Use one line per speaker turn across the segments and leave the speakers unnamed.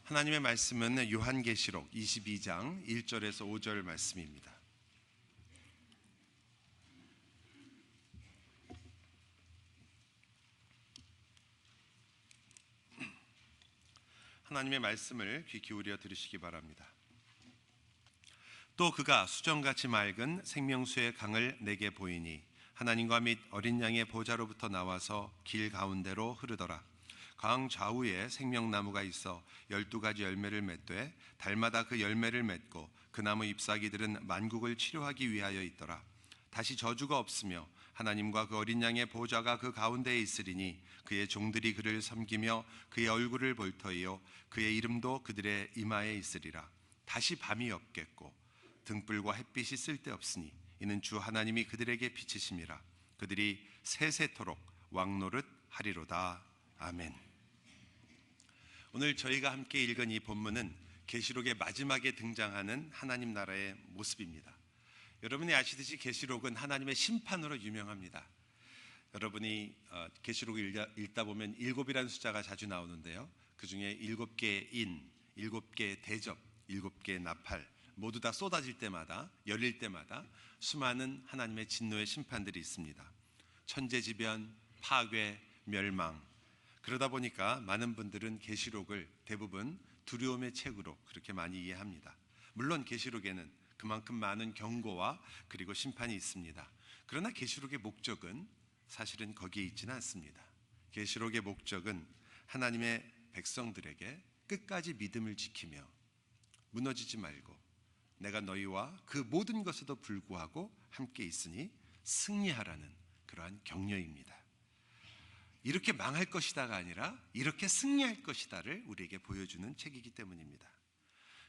하나님의 말씀은 요한계시록 22장 1절에서 5절 말씀입니다. 하나님의 말씀을 귀 기울여 들으시기 바랍니다. 또 그가 수정같이 맑은 생명수의 강을 내게 보이니 하나님과 및 어린 양의 보좌로부터 나와서 길 가운데로 흐르더라. 강 좌우에 생명나무가 있어 12가지 열매를 맺되 달마다 그 열매를 맺고 그 나무 잎사귀들은 만국을 치료하기 위하여 있더라. 다시 저주가 없으며 하나님과 그 어린 양의 보좌가 그 가운데에 있으리니 그의 종들이 그를 섬기며 그의 얼굴을 볼 터이요 그의 이름도 그들의 이마에 있으리라. 다시 밤이 없겠고 등불과 햇빛이 쓸데없으니 이는 주 하나님이 그들에게 비치심이라. 그들이 세세토록 왕노릇 하리로다. 아멘. 오늘 저희가 함께 읽은 이 본문은 계시록의 마지막에 등장하는 하나님 나라의 모습입니다. 여러분이 아시듯이 계시록은 하나님의 심판으로 유명합니다. 여러분이 계시록을 읽다 보면 7이라는 숫자가 자주 나오는데요, 그 중에 7개의 인, 7개의 대접, 7개의 나팔 모두 다 쏟아질 때마다, 열릴 때마다 수많은 하나님의 진노의 심판들이 있습니다. 천재지변, 파괴, 멸망. 그러다 보니까 많은 분들은 계시록을 대부분 두려움의 책으로 그렇게 많이 이해합니다. 물론 계시록에는 그만큼 많은 경고와 그리고 심판이 있습니다. 그러나 계시록의 목적은 사실은 거기에 있지는 않습니다. 계시록의 목적은 하나님의 백성들에게 끝까지 믿음을 지키며 무너지지 말고 내가 너희와 그 모든 것에도 불구하고 함께 있으니 승리하라는 그러한 격려입니다. 이렇게 망할 것이다가 아니라 이렇게 승리할 것이다를 우리에게 보여주는 책이기 때문입니다.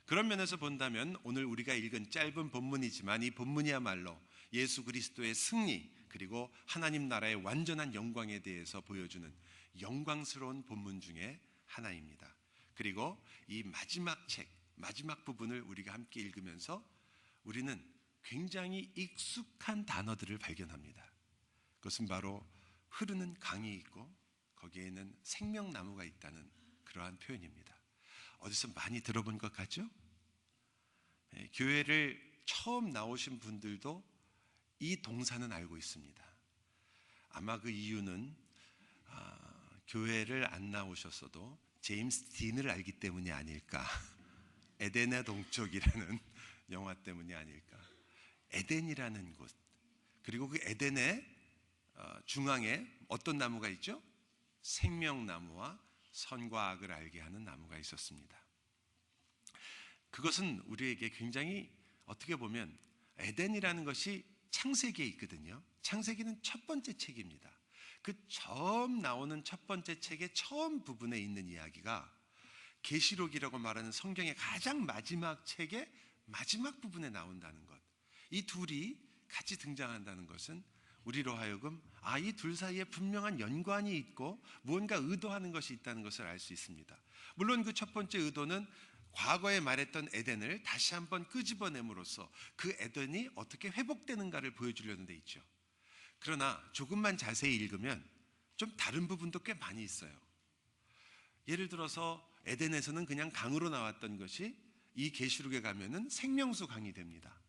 그런 면에서 본다면 오늘 우리가 읽은 짧은 본문이지만 이 본문이야말로 예수 그리스도의 승리 그리고 하나님 나라의 완전한 영광에 대해서 보여주는 영광스러운 본문 중에 하나입니다. 그리고 이 마지막 책, 마지막 부분을 우리가 함께 읽으면서 우리는 굉장히 익숙한 단어들을 발견합니다. 그것은 바로 흐르는 강이 있고 거기에는 생명나무가 있다는 그러한 표현입니다. 어디서 많이 들어본 것 같죠? 교회를 처음 나오신 분들도 이 동사는 알고 있습니다. 아마 그 이유는 교회를 안 나오셨어도 제임스 딘을 알기 때문이 아닐까. 에덴의 동쪽이라는 영화 때문이 아닐까. 에덴이라는 곳, 그리고 그 에덴의 중앙에 어떤 나무가 있죠? 생명나무와 선과 악을 알게 하는 나무가 있었습니다. 그것은 우리에게 굉장히 어떻게 보면 에덴이라는 것이 창세기에 있거든요. 창세기는 첫 번째 책입니다. 그 처음 나오는 첫 번째 책의 처음 부분에 있는 이야기가 계시록이라고 말하는 성경의 가장 마지막 책의 마지막 부분에 나온다는 것, 이 둘이 같이 등장한다는 것은 우리로 하여금 이 둘 사이에 분명한 연관이 있고 무언가 의도하는 것이 있다는 것을 알 수 있습니다. 물론 그 첫 번째 의도는 과거에 말했던 에덴을 다시 한번 끄집어냄으로써 그 에덴이 어떻게 회복되는가를 보여주려는 데 있죠. 그러나 조금만 자세히 읽으면 좀 다른 부분도 꽤 많이 있어요. 예를 들어서 에덴에서는 그냥 강으로 나왔던 것이 이 계시록에 가면은 생명수 강이 됩니다.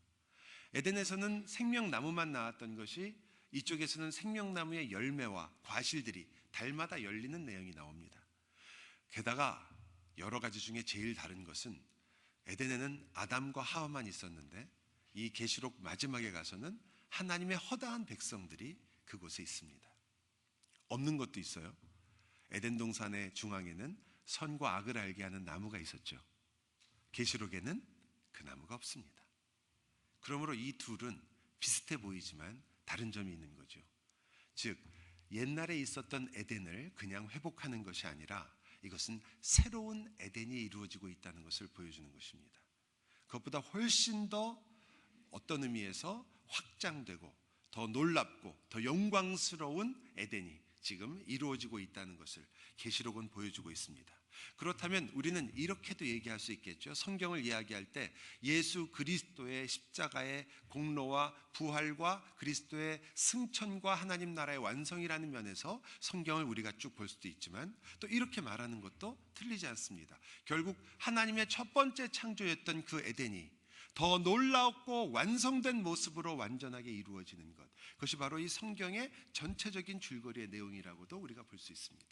에덴에서는 생명나무만 나왔던 것이 이쪽에서는 생명나무의 열매와 과실들이 달마다 열리는 내용이 나옵니다. 게다가 여러 가지 중에 제일 다른 것은 에덴에는 아담과 하와만 있었는데 이 계시록 마지막에 가서는 하나님의 허다한 백성들이 그곳에 있습니다. 없는 것도 있어요. 에덴 동산의 중앙에는 선과 악을 알게 하는 나무가 있었죠. 계시록에는 그 나무가 없습니다. 그러므로 이 둘은 비슷해 보이지만 다른 점이 있는 거죠. 즉 옛날에 있었던 에덴을 그냥 회복하는 것이 아니라 이것은 새로운 에덴이 이루어지고 있다는 것을 보여주는 것입니다. 그것보다 훨씬 더 어떤 의미에서 확장되고 더 놀랍고 더 영광스러운 에덴이 지금 이루어지고 있다는 것을 계시록은 보여주고 있습니다. 그렇다면 우리는 이렇게도 얘기할 수 있겠죠. 성경을 이야기할 때 예수 그리스도의 십자가의 공로와 부활과 그리스도의 승천과 하나님 나라의 완성이라는 면에서 성경을 우리가 쭉 볼 수도 있지만, 또 이렇게 말하는 것도 틀리지 않습니다. 결국 하나님의 첫 번째 창조였던 그 에덴이 더 놀랍고 완성된 모습으로 완전하게 이루어지는 것, 그것이 바로 이 성경의 전체적인 줄거리의 내용이라고도 우리가 볼 수 있습니다.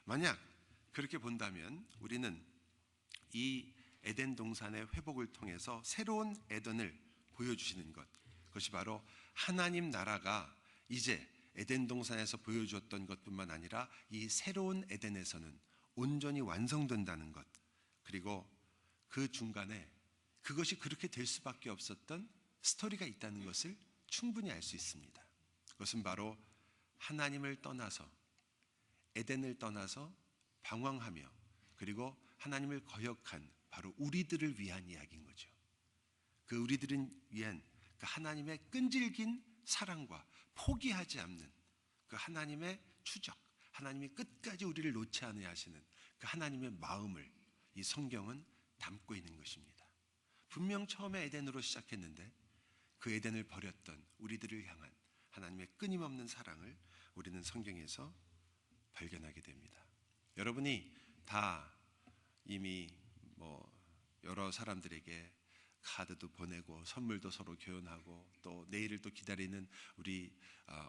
만약 그렇게 본다면 우리는 이 에덴 동산의 회복을 통해서 새로운 에덴을 보여주시는 것, 그것이 바로 하나님 나라가 이제 에덴 동산에서 보여주었던 것뿐만 아니라 이 새로운 에덴에서는 온전히 완성된다는 것, 그리고 그 중간에 그것이 그렇게 될 수밖에 없었던 스토리가 있다는 것을 충분히 알 수 있습니다. 그것은 바로 하나님을 떠나서, 에덴을 떠나서 방황하며 그리고 하나님을 거역한 바로 우리들을 위한 이야기인 거죠. 그 우리들을 위한 그 하나님의 끈질긴 사랑과 포기하지 않는 그 하나님의 추적, 하나님이 끝까지 우리를 놓지 않으려 하시는 그 하나님의 마음을 이 성경은 담고 있는 것입니다. 분명 처음에 에덴으로 시작했는데 그 에덴을 버렸던 우리들을 향한 하나님의 끊임없는 사랑을 우리는 성경에서 발견하게 됩니다. 여러분이 다 이미 여러 사람들에게 카드도 보내고 선물도 서로 교환하고 또 내일을 또 기다리는 우리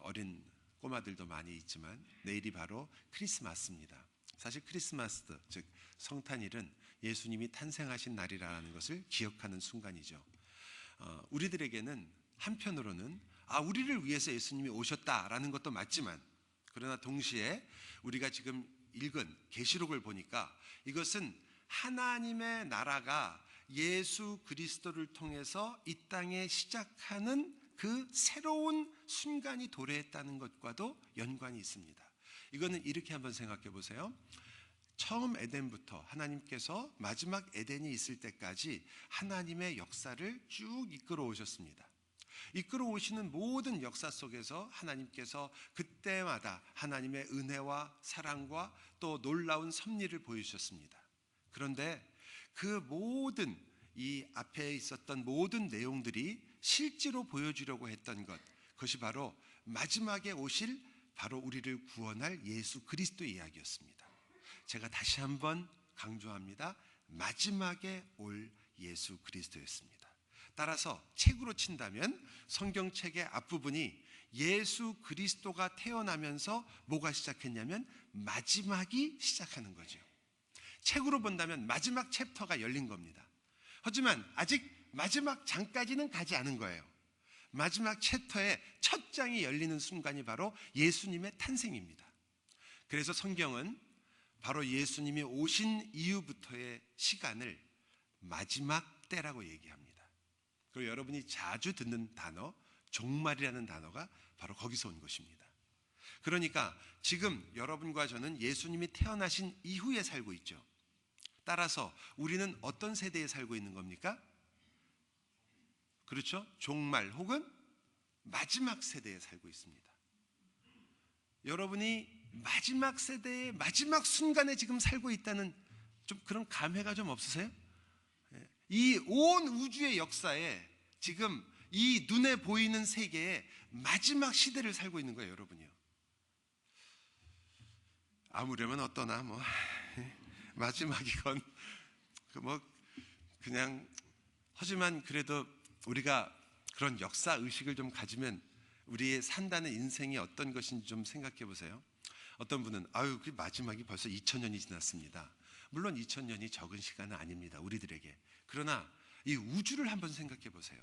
어린 꼬마들도 많이 있지만, 내일이 바로 크리스마스입니다. 사실 크리스마스, 즉 성탄일은 예수님이 탄생하신 날이라는 것을 기억하는 순간이죠. 우리들에게는 한편으로는 우리를 위해서 예수님이 오셨다라는 것도 맞지만, 그러나 동시에 우리가 지금 읽은 계시록을 보니까 이것은 하나님의 나라가 예수 그리스도를 통해서 이 땅에 시작하는 그 새로운 순간이 도래했다는 것과도 연관이 있습니다. 이거는 이렇게 한번 생각해 보세요. 처음 에덴부터 하나님께서 마지막 에덴이 있을 때까지 하나님의 역사를 쭉 이끌어 오셨습니다. 이끌어 오시는 모든 역사 속에서 하나님께서 그때마다 하나님의 은혜와 사랑과 또 놀라운 섭리를 보여주셨습니다. 그런데 그 모든 이 앞에 있었던 모든 내용들이 실제로 보여주려고 했던 것, 그것이 바로 마지막에 오실 바로 우리를 구원할 예수 그리스도의 이야기였습니다. 제가 다시 한번 강조합니다. 마지막에 올 예수 그리스도였습니다. 따라서 책으로 친다면 성경책의 앞부분이 예수 그리스도가 태어나면서 뭐가 시작했냐면 마지막이 시작하는 거죠. 책으로 본다면 마지막 챕터가 열린 겁니다. 하지만 아직 마지막 장까지는 가지 않은 거예요. 마지막 챕터의 첫 장이 열리는 순간이 바로 예수님의 탄생입니다. 그래서 성경은 바로 예수님이 오신 이후부터의 시간을 마지막 때라고 얘기합니다. 그리고 여러분이 자주 듣는 단어, 종말이라는 단어가 바로 거기서 온 것입니다. 그러니까 지금 여러분과 저는 예수님이 태어나신 이후에 살고 있죠. 따라서 우리는 어떤 세대에 살고 있는 겁니까? 그렇죠? 종말 혹은 마지막 세대에 살고 있습니다. 여러분이 마지막 세대의 마지막 순간에 지금 살고 있다는 좀 그런 감회가 좀 없으세요? 이 온 우주의 역사에 지금 이 눈에 보이는 세계의 마지막 시대를 살고 있는 거예요, 여러분이요. 아무려면 어떠나 마지막이건 그냥 하지만 그래도 우리가 그런 역사 의식을 좀 가지면 우리의 산다는 인생이 어떤 것인지 좀 생각해 보세요. 어떤 분은 그 마지막이 벌써 2000년이 지났습니다. 물론 2000년이 적은 시간은 아닙니다, 우리들에게. 그러나 이 우주를 한번 생각해 보세요.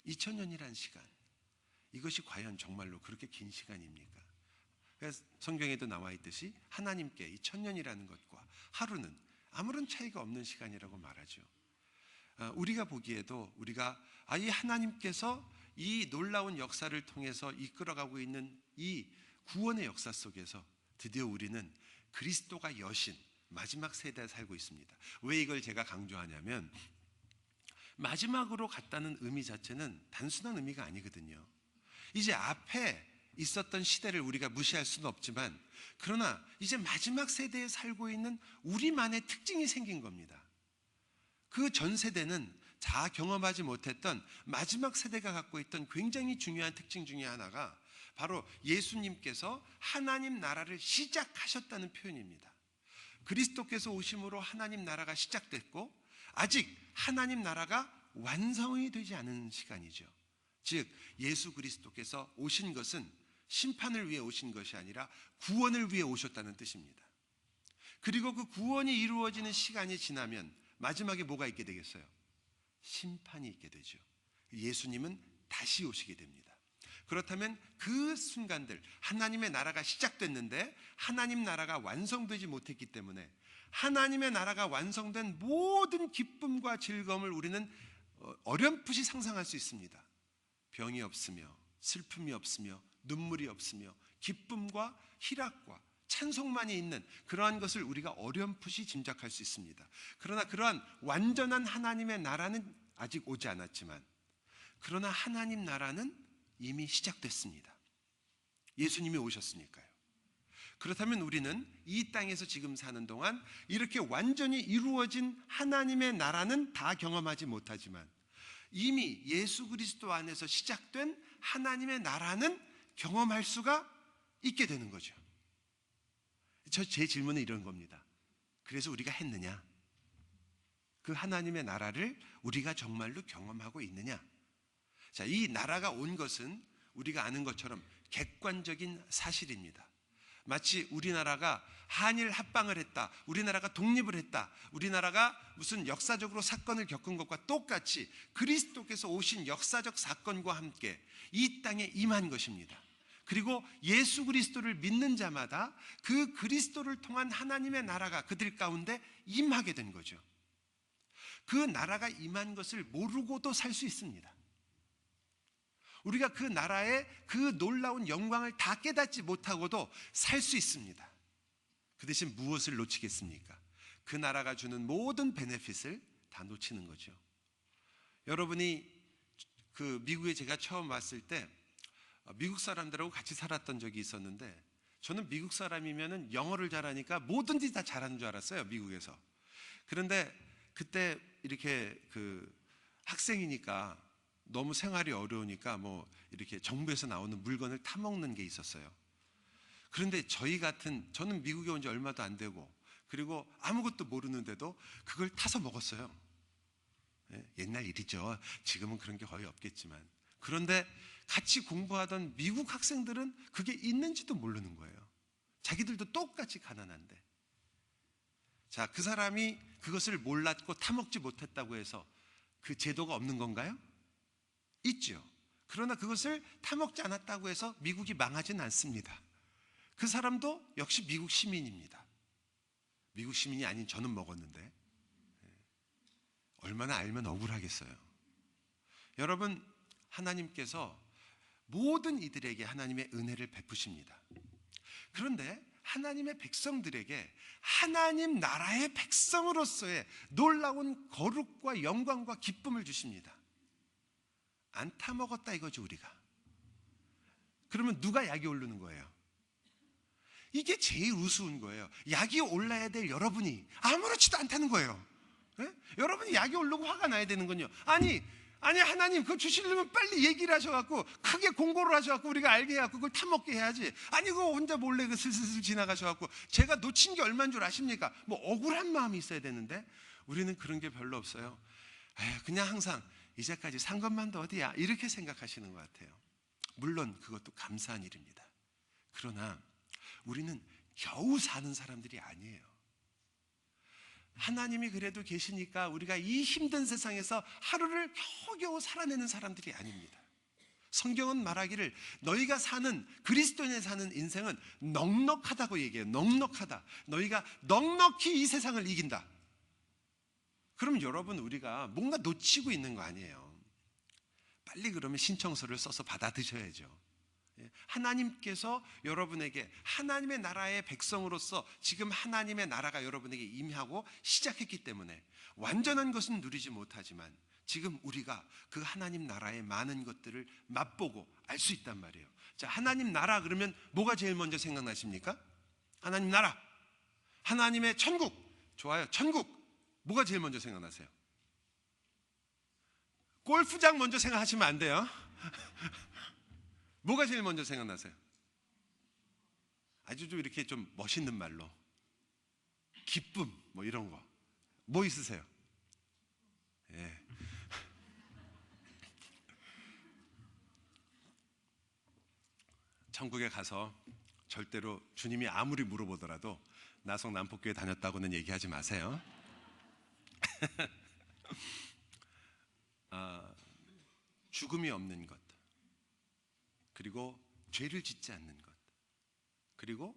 2000년이란 시간, 이것이 과연 정말로 그렇게 긴 시간입니까? 그래서 성경에도 나와 있듯이 하나님께 이 1000년이라는 것과 하루는 아무런 차이가 없는 시간이라고 말하죠. 우리가 보기에도 우리가 이 하나님께서 이 놀라운 역사를 통해서 이끌어가고 있는 이 구원의 역사 속에서 드디어 우리는 그리스도가 여신 마지막 세대에 살고 있습니다. 왜 이걸 제가 강조하냐면 마지막으로 갔다는 의미 자체는 단순한 의미가 아니거든요. 이제 앞에 있었던 시대를 우리가 무시할 수는 없지만, 그러나 이제 마지막 세대에 살고 있는 우리만의 특징이 생긴 겁니다. 그 전 세대는 다 경험하지 못했던 마지막 세대가 갖고 있던 굉장히 중요한 특징 중에 하나가 바로 예수님께서 하나님 나라를 시작하셨다는 표현입니다. 그리스도께서 오심으로 하나님 나라가 시작됐고, 아직 하나님 나라가 완성이 되지 않은 시간이죠. 즉 예수 그리스도께서 오신 것은 심판을 위해 오신 것이 아니라 구원을 위해 오셨다는 뜻입니다. 그리고 그 구원이 이루어지는 시간이 지나면 마지막에 뭐가 있게 되겠어요? 심판이 있게 되죠. 예수님은 다시 오시게 됩니다. 그렇다면 그 순간들, 하나님의 나라가 시작됐는데 하나님 나라가 완성되지 못했기 때문에 하나님의 나라가 완성된 모든 기쁨과 즐거움을 우리는 어렴풋이 상상할 수 있습니다. 병이 없으며 슬픔이 없으며 눈물이 없으며 기쁨과 희락과 찬송만이 있는 그러한 것을 우리가 어렴풋이 짐작할 수 있습니다. 그러나 그러한 완전한 하나님의 나라는 아직 오지 않았지만, 그러나 하나님 나라는 이미 시작됐습니다. 예수님이 오셨으니까요. 그렇다면 우리는 이 땅에서 지금 사는 동안 이렇게 완전히 이루어진 하나님의 나라는 다 경험하지 못하지만 이미 예수 그리스도 안에서 시작된 하나님의 나라는 경험할 수가 있게 되는 거죠. 제 질문은 이런 겁니다. 그래서 우리가 했느냐? 그 하나님의 나라를 우리가 정말로 경험하고 있느냐? 자, 이 나라가 온 것은 우리가 아는 것처럼 객관적인 사실입니다. 마치 우리나라가 한일 합방을 했다, 우리나라가 독립을 했다, 우리나라가 무슨 역사적으로 사건을 겪은 것과 똑같이 그리스도께서 오신 역사적 사건과 함께 이 땅에 임한 것입니다. 그리고 예수 그리스도를 믿는 자마다 그 그리스도를 통한 하나님의 나라가 그들 가운데 임하게 된 거죠. 그 나라가 임한 것을 모르고도 살 수 있습니다. 우리가 그 나라의 그 놀라운 영광을 다 깨닫지 못하고도 살 수 있습니다. 그 대신 무엇을 놓치겠습니까? 그 나라가 주는 모든 베네핏을 다 놓치는 거죠. 여러분이 그 미국에 제가 처음 왔을 때 미국 사람들하고 같이 살았던 적이 있었는데, 저는 미국 사람이면은 영어를 잘하니까 뭐든지 다 잘하는 줄 알았어요, 미국에서. 그런데 그때 이렇게 그 학생이니까 너무 생활이 어려우니까 뭐 이렇게 정부에서 나오는 물건을 타먹는 게 있었어요. 그런데 저는 미국에 온 지 얼마도 안 되고, 그리고 아무것도 모르는데도 그걸 타서 먹었어요. 옛날 일이죠. 지금은 그런 게 거의 없겠지만. 그런데 같이 공부하던 미국 학생들은 그게 있는지도 모르는 거예요. 자기들도 똑같이 가난한데. 자, 그 사람이 그것을 몰랐고 타먹지 못했다고 해서 그 제도가 없는 건가요? 있죠. 그러나 그것을 타먹지 않았다고 해서 미국이 망하지는 않습니다. 그 사람도 역시 미국 시민입니다. 미국 시민이 아닌 저는 먹었는데 얼마나 알면 억울하겠어요. 여러분, 하나님께서 모든 이들에게 하나님의 은혜를 베푸십니다. 그런데 하나님의 백성들에게 하나님 나라의 백성으로서의 놀라운 거룩과 영광과 기쁨을 주십니다. 안 타먹었다 이거죠, 우리가. 그러면 누가 약이 오르는 거예요? 이게 제일 우스운 거예요. 약이 올라야 될 여러분이 아무렇지도 않다는 거예요. 네? 여러분이 약이 오르고 화가 나야 되는군요. 아니 하나님 그거 주시려면 빨리 얘기를 하셔갖고 크게 공고를 하셔갖고 우리가 알게 해갖고 그걸 타먹게 해야지. 아니 그거 혼자 몰래 그 슬슬 지나가셔갖고 제가 놓친 게 얼마인 줄 아십니까? 뭐 억울한 마음이 있어야 되는데 우리는 그런 게 별로 없어요. 그냥 항상 이제까지 산 것만도 어디야 이렇게 생각하시는 것 같아요. 물론 그것도 감사한 일입니다. 그러나 우리는 겨우 사는 사람들이 아니에요. 하나님이 그래도 계시니까 우리가 이 힘든 세상에서 하루를 겨우겨우 살아내는 사람들이 아닙니다. 성경은 말하기를 너희가 사는 그리스도인에 사는 인생은 넉넉하다고 얘기해요. 넉넉하다. 너희가 넉넉히 이 세상을 이긴다. 그럼 여러분 우리가 뭔가 놓치고 있는 거 아니에요. 빨리 그러면 신청서를 써서 받아드셔야죠. 하나님께서 여러분에게 하나님의 나라의 백성으로서 지금 하나님의 나라가 여러분에게 임하고 시작했기 때문에 완전한 것은 누리지 못하지만 지금 우리가 그 하나님 나라의 많은 것들을 맛보고 알 수 있단 말이에요. 자, 하나님 나라 그러면 뭐가 제일 먼저 생각나십니까? 하나님 나라, 하나님의 천국. 좋아요. 천국. 뭐가 제일 먼저 생각나세요? 골프장 먼저 생각하시면 안 돼요. 뭐가 제일 먼저 생각나세요? 아주 좀 이렇게 좀 멋있는 말로 기쁨 뭐 이런 거 뭐 있으세요? 예. 천국에 가서 절대로 주님이 아무리 물어보더라도 나성 남포교회 다녔다고는 얘기하지 마세요. 죽음이 없는 것, 그리고 죄를 짓지 않는 것, 그리고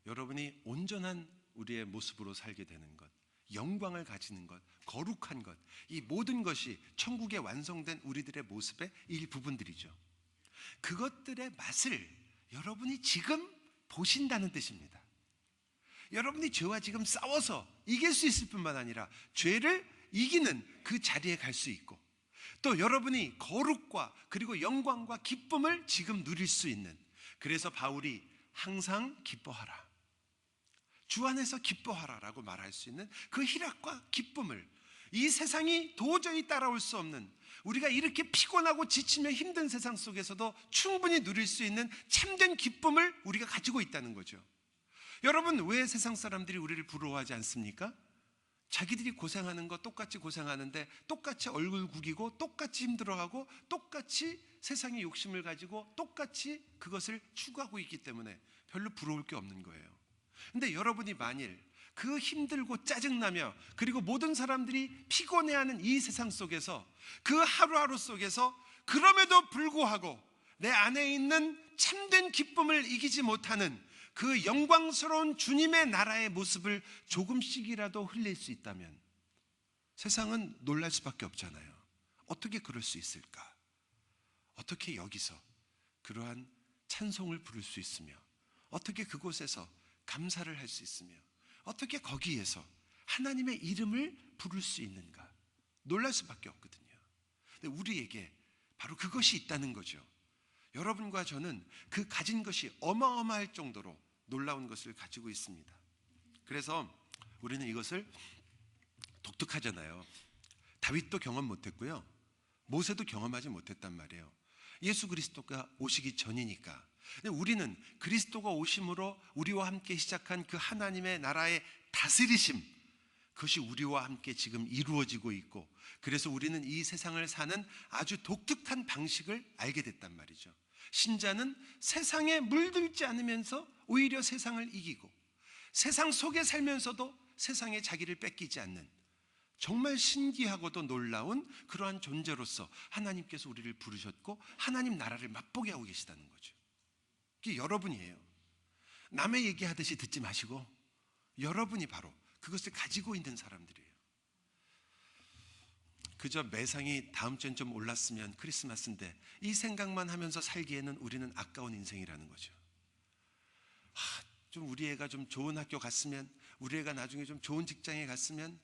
여러분이 온전한 우리의 모습으로 살게 되는 것, 영광을 가지는 것, 거룩한 것, 이 모든 것이 천국에 완성된 우리들의 모습의 일부분들이죠. 그것들의 맛을 여러분이 지금 보신다는 뜻입니다. 여러분이 죄와 지금 싸워서 이길 수 있을 뿐만 아니라 죄를 이기는 그 자리에 갈 수 있고, 또 여러분이 거룩과 그리고 영광과 기쁨을 지금 누릴 수 있는, 그래서 바울이 항상 기뻐하라, 주 안에서 기뻐하라 라고 말할 수 있는 그 희락과 기쁨을, 이 세상이 도저히 따라올 수 없는, 우리가 이렇게 피곤하고 지치며 힘든 세상 속에서도 충분히 누릴 수 있는 참된 기쁨을 우리가 가지고 있다는 거죠. 여러분, 왜 세상 사람들이 우리를 부러워하지 않습니까? 자기들이 고생하는 거 똑같이 고생하는데 똑같이 얼굴 구기고 똑같이 힘들어하고 똑같이 세상의 욕심을 가지고 똑같이 그것을 추구하고 있기 때문에 별로 부러울 게 없는 거예요. 근데 여러분이 만일 그 힘들고 짜증나며 그리고 모든 사람들이 피곤해하는 이 세상 속에서, 그 하루하루 속에서 그럼에도 불구하고 내 안에 있는 참된 기쁨을 이기지 못하는 그 영광스러운 주님의 나라의 모습을 조금씩이라도 흘릴 수 있다면 세상은 놀랄 수밖에 없잖아요. 어떻게 그럴 수 있을까? 어떻게 여기서 그러한 찬송을 부를 수 있으며, 어떻게 그곳에서 감사를 할 수 있으며, 어떻게 거기에서 하나님의 이름을 부를 수 있는가? 놀랄 수밖에 없거든요. 근데 우리에게 바로 그것이 있다는 거죠. 여러분과 저는 그 가진 것이 어마어마할 정도로 놀라운 것을 가지고 있습니다. 그래서 우리는 이것을 독특하잖아요. 다윗도 경험 못했고요, 모세도 경험하지 못했단 말이에요. 예수 그리스도가 오시기 전이니까. 우리는 그리스도가 오심으로 우리와 함께 시작한 그 하나님의 나라의 다스리심, 그것이 우리와 함께 지금 이루어지고 있고, 그래서 우리는 이 세상을 사는 아주 독특한 방식을 알게 됐단 말이죠. 신자는 세상에 물들지 않으면서 오히려 세상을 이기고, 세상 속에 살면서도 세상에 자기를 뺏기지 않는, 정말 신기하고도 놀라운 그러한 존재로서 하나님께서 우리를 부르셨고 하나님 나라를 맛보게 하고 계시다는 거죠. 그게 여러분이에요. 남의 얘기하듯이 듣지 마시고 여러분이 바로 그것을 가지고 있는 사람들이에요. 그저 매상이 다음 주엔 좀 올랐으면 크리스마스인데 이 생각만 하면서 살기에는 우리는 아까운 인생이라는 거죠. 좀 우리 애가 좀 좋은 학교 갔으면, 우리 애가 나중에 좀 좋은 직장에 갔으면,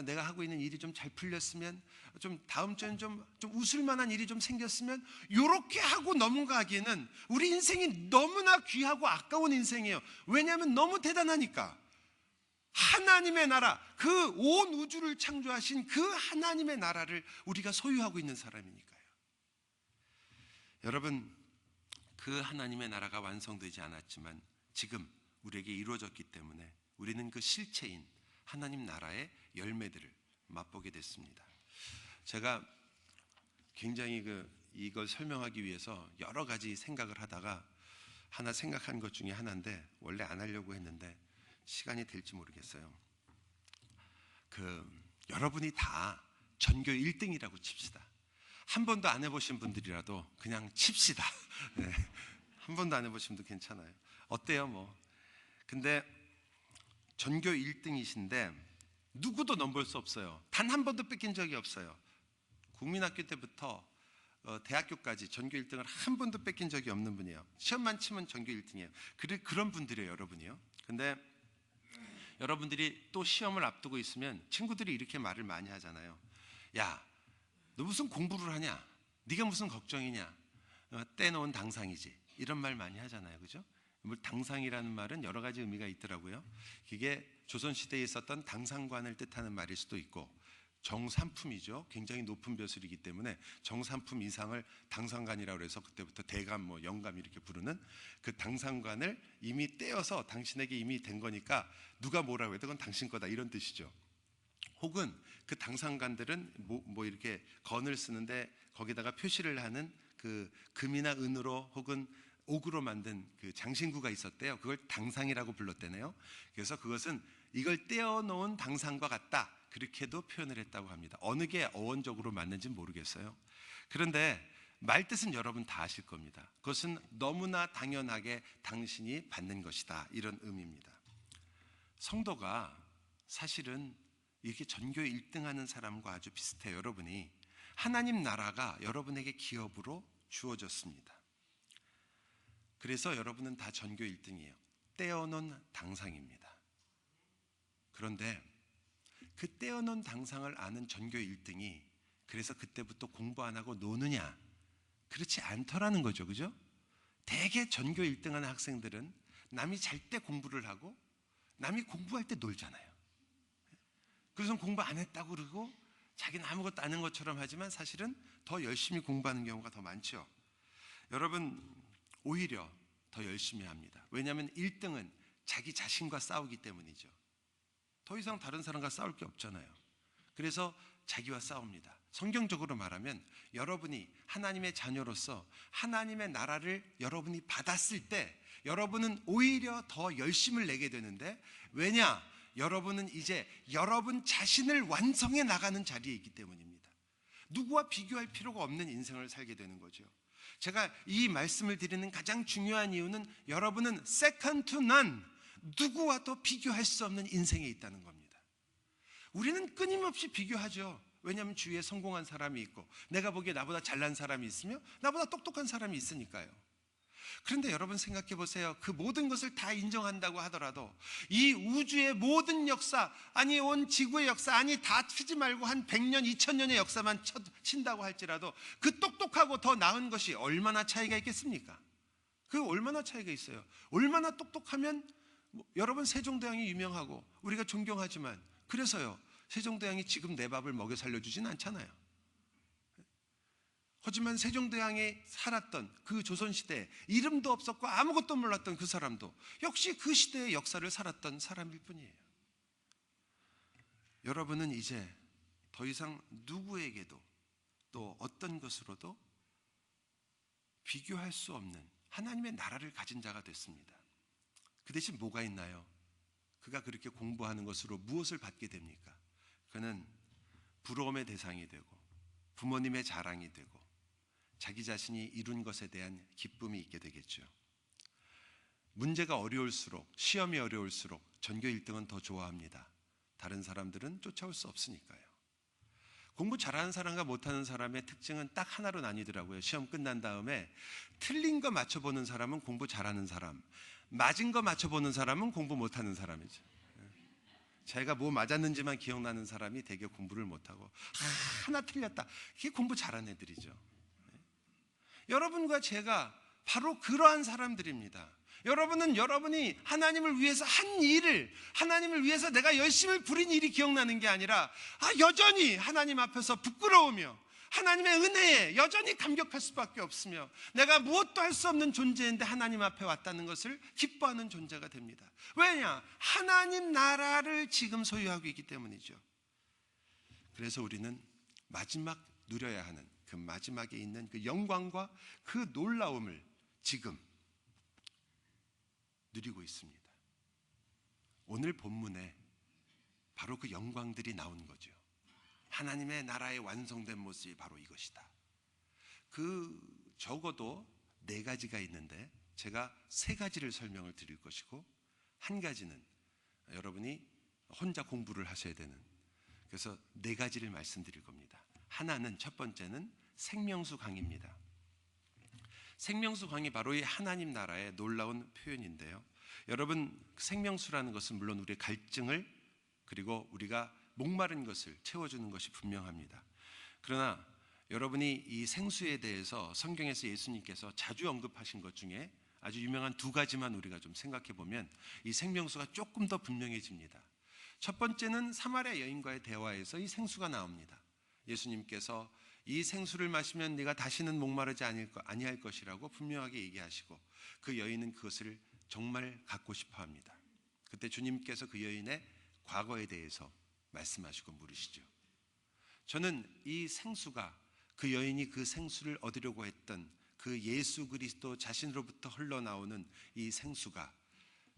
내가 하고 있는 일이 좀 잘 풀렸으면, 좀 다음 주엔 좀 웃을 만한 일이 좀 생겼으면, 이렇게 하고 넘어가기에는 우리 인생이 너무나 귀하고 아까운 인생이에요. 왜냐하면 너무 대단하니까. 하나님의 나라, 그 온 우주를 창조하신 그 하나님의 나라를 우리가 소유하고 있는 사람이니까요. 여러분, 그 하나님의 나라가 완성되지 않았지만 지금 우리에게 이루어졌기 때문에 우리는 그 실체인 하나님 나라의 열매들을 맛보게 됐습니다. 제가 굉장히 이걸 설명하기 위해서 여러 가지 생각을 하다가 하나 생각한 것 중에 하나인데, 원래 안 하려고 했는데 시간이 될지 모르겠어요. 여러분이 다 전교 1등이라고 칩시다. 한 번도 안 해보신 분들이라도 그냥 칩시다. 네. 한 번도 안 해보신 분도 괜찮아요. 어때요 뭐. 근데 전교 1등이신데 누구도 넘볼 수 없어요. 단 한 번도 뺏긴 적이 없어요. 국민학교 때부터 대학교까지 전교 1등을 한 번도 뺏긴 적이 없는 분이에요. 시험만 치면 전교 1등이에요. 그런 분들이에요, 여러분이요. 근데 여러분들이 또 시험을 앞두고 있으면 친구들이 이렇게 말을 많이 하잖아요. 야, 너 무슨 공부를 하냐? 네가 무슨 걱정이냐? 떼놓은 당상이지. 이런 말 많이 하잖아요, 그죠? 당상이라는 말은 여러 가지 의미가 있더라고요. 그게 조선시대에 있었던 당상관을 뜻하는 말일 수도 있고, 정삼품이죠. 굉장히 높은 벼슬이기 때문에 정삼품 이상을 당상관이라고 해서 그때부터 대감, 영감 이렇게 부르는 그 당상관을 이미 떼어서 당신에게 이미 된 거니까 누가 뭐라고 해도 그건 당신 거다, 이런 뜻이죠. 혹은 그 당상관들은 이렇게 건을 쓰는데 거기다가 표시를 하는 그 금이나 은으로 혹은 옥으로 만든 그 장신구가 있었대요. 그걸 당상이라고 불렀대네요. 그래서 그것은 이걸 떼어놓은 당상과 같다, 그렇게도 표현을 했다고 합니다. 어느 게 어원적으로 맞는지 모르겠어요. 그런데 말뜻은 여러분 다 아실 겁니다. 그것은 너무나 당연하게 당신이 받는 것이다, 이런 의미입니다. 성도가 사실은 이렇게 전교 1등 하는 사람과 아주 비슷해요. 여러분이 하나님 나라가 여러분에게 기업으로 주어졌습니다. 그래서 여러분은 다 전교 1등이에요. 떼어놓은 당상입니다. 그런데 그 떼어놓은 당상을 아는 전교 1등이 그래서 그때부터 공부 안 하고 노느냐? 그렇지 않더라는 거죠. 그죠? 대개 전교 1등 하는 학생들은 남이 잘 때 공부를 하고 남이 공부할 때 놀잖아요. 그래서 공부 안 했다고 그러고 자기는 아무것도 아는 것처럼 하지만 사실은 더 열심히 공부하는 경우가 더 많죠. 여러분, 오히려 더 열심히 합니다. 왜냐하면 1등은 자기 자신과 싸우기 때문이죠. 더 이상 다른 사람과 싸울 게 없잖아요. 그래서 자기와 싸웁니다. 성경적으로 말하면 여러분이 하나님의 자녀로서 하나님의 나라를 여러분이 받았을 때 여러분은 오히려 더 열심을 내게 되는데, 왜냐? 여러분은 이제 여러분 자신을 완성해 나가는 자리에 있기 때문입니다. 누구와 비교할 필요가 없는 인생을 살게 되는 거죠. 제가 이 말씀을 드리는 가장 중요한 이유는 여러분은 second to none, 누구와도 비교할 수 없는 인생에 있다는 겁니다. 우리는 끊임없이 비교하죠. 왜냐하면 주위에 성공한 사람이 있고 내가 보기에 나보다 잘난 사람이 있으며 나보다 똑똑한 사람이 있으니까요. 그런데 여러분 생각해 보세요. 그 모든 것을 다 인정한다고 하더라도 이 우주의 모든 역사, 아니 온 지구의 역사, 아니 다 치지 말고 한 100년, 2000년의 역사만 친다고 할지라도 그 똑똑하고 더 나은 것이 얼마나 차이가 있겠습니까? 그 얼마나 차이가 있어요. 얼마나 똑똑하면 여러분 세종대왕이 유명하고 우리가 존경하지만 그래서요, 세종대왕이 지금 내 밥을 먹여 살려주진 않잖아요. 하지만 세종대왕이 살았던 그 조선시대에 이름도 없었고 아무것도 몰랐던 그 사람도 역시 그 시대의 역사를 살았던 사람일 뿐이에요. 여러분은 이제 더 이상 누구에게도 또 어떤 것으로도 비교할 수 없는 하나님의 나라를 가진 자가 됐습니다. 그 대신 뭐가 있나요? 그가 그렇게 공부하는 것으로 무엇을 받게 됩니까? 그는 부러움의 대상이 되고 부모님의 자랑이 되고 자기 자신이 이룬 것에 대한 기쁨이 있게 되겠죠. 문제가 어려울수록, 시험이 어려울수록 전교 1등은 더 좋아합니다. 다른 사람들은 쫓아올 수 없으니까요. 공부 잘하는 사람과 못하는 사람의 특징은 딱 하나로 나뉘더라고요. 시험 끝난 다음에 틀린 거 맞춰보는 사람은 공부 잘하는 사람, 맞은 거 맞춰보는 사람은 공부 못하는 사람이죠. 자기가 뭐 맞았는지만 기억나는 사람이 되게 공부를 못하고 하나 틀렸다, 이게 공부 잘하는 애들이죠. 여러분과 제가 바로 그러한 사람들입니다. 여러분은 여러분이 하나님을 위해서 한 일을, 하나님을 위해서 내가 열심히 부린 일이 기억나는 게 아니라 여전히 하나님 앞에서 부끄러우며 하나님의 은혜에 여전히 감격할 수밖에 없으며 내가 무엇도 할 수 없는 존재인데 하나님 앞에 왔다는 것을 기뻐하는 존재가 됩니다. 왜냐? 하나님 나라를 지금 소유하고 있기 때문이죠. 그래서 우리는 마지막 누려야 하는 그 마지막에 있는 그 영광과 그 놀라움을 지금 누리고 있습니다. 오늘 본문에 바로 그 영광들이 나온 거죠. 하나님의 나라의 완성된 모습이 바로 이것이다. 그 적어도 4가지가 있는데 제가 3가지를 설명을 드릴 것이고 한 가지는 여러분이 혼자 공부를 하셔야 되는, 그래서 4가지를 말씀드릴 겁니다. 하나는, 첫 번째는 생명수 강입니다. 생명수 강이 바로 이 하나님 나라의 놀라운 표현인데요. 여러분, 생명수라는 것은 물론 우리의 갈증을 그리고 우리가 목마른 것을 채워주는 것이 분명합니다. 그러나 여러분이 이 생수에 대해서 성경에서 예수님께서 자주 언급하신 것 중에 아주 유명한 두 가지만 우리가 좀 생각해 보면 이 생명수가 조금 더 분명해집니다. 첫 번째는 사마리아 여인과의 대화에서 이 생수가 나옵니다. 예수님께서 이 생수를 마시면 네가 다시는 목마르지 아니할 것이라고 분명하게 얘기하시고 그 여인은 그것을 정말 갖고 싶어 합니다. 그때 주님께서 그 여인의 과거에 대해서 말씀하시고 물으시죠. 저는 이 생수가 그 여인이 그 생수를 얻으려고 했던 그 예수 그리스도 자신으로부터 흘러나오는 이 생수가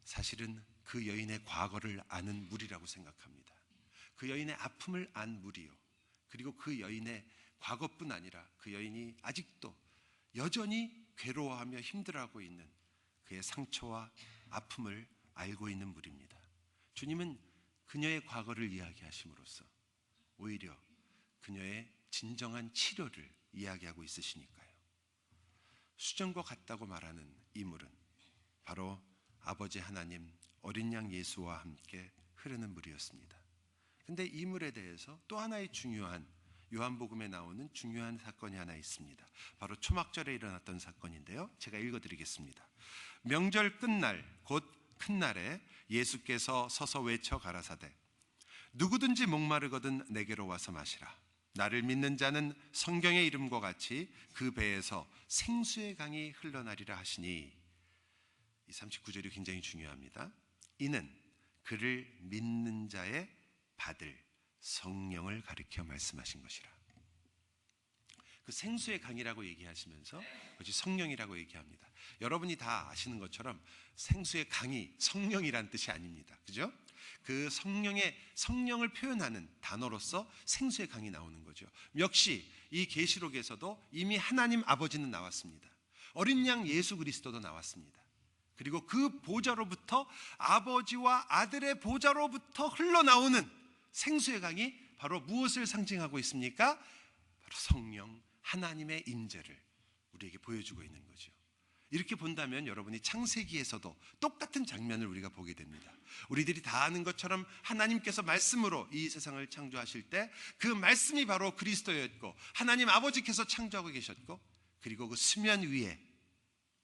사실은 그 여인의 과거를 아는 물이라고 생각합니다. 그 여인의 아픔을 안 물이요. 그리고 그 여인의 과거뿐 아니라 그 여인이 아직도 여전히 괴로워하며 힘들어하고 있는 그의 상처와 아픔을 알고 있는 물입니다. 주님은 그녀의 과거를 이야기하심으로써 오히려 그녀의 진정한 치료를 이야기하고 있으시니까요. 수정과 같다고 말하는 이 물은 바로 아버지 하나님 어린 양 예수와 함께 흐르는 물이었습니다. 근데 이 물에 대해서 또 하나의 중요한 요한복음에 나오는 중요한 사건이 하나 있습니다. 바로 초막절에 일어났던 사건인데요. 제가 읽어드리겠습니다. 명절 끝날 곧 큰 날에 예수께서 서서 외쳐 가라사대 누구든지 목마르거든 내게로 와서 마시라. 나를 믿는 자는 성경의 이름과 같이 그 배에서 생수의 강이 흘러나리라 하시니 이 39절이 굉장히 중요합니다. 이는 그를 믿는 자의 받을 성령을 가리켜 말씀하신 것이라. 그 생수의 강이라고 얘기하시면서 그것이 성령이라고 얘기합니다. 여러분이 다 아시는 것처럼 생수의 강이 성령이란 뜻이 아닙니다. 그죠? 그 성령을 표현하는 단어로서 생수의 강이 나오는 거죠. 역시 이 계시록에서도 이미 하나님 아버지는 나왔습니다. 어린 양 예수 그리스도도 나왔습니다. 그리고 그 보좌로부터 아버지와 아들의 보좌로부터 흘러나오는 생수의 강이 바로 무엇을 상징하고 있습니까? 바로 성령 하나님의 임재를 우리에게 보여주고 있는 거죠. 이렇게 본다면 여러분이 창세기에서도 똑같은 장면을 우리가 보게 됩니다. 우리들이 다 아는 것처럼 하나님께서 말씀으로 이 세상을 창조하실 때 그 말씀이 바로 그리스도였고 하나님 아버지께서 창조하고 계셨고 그리고 그 수면 위에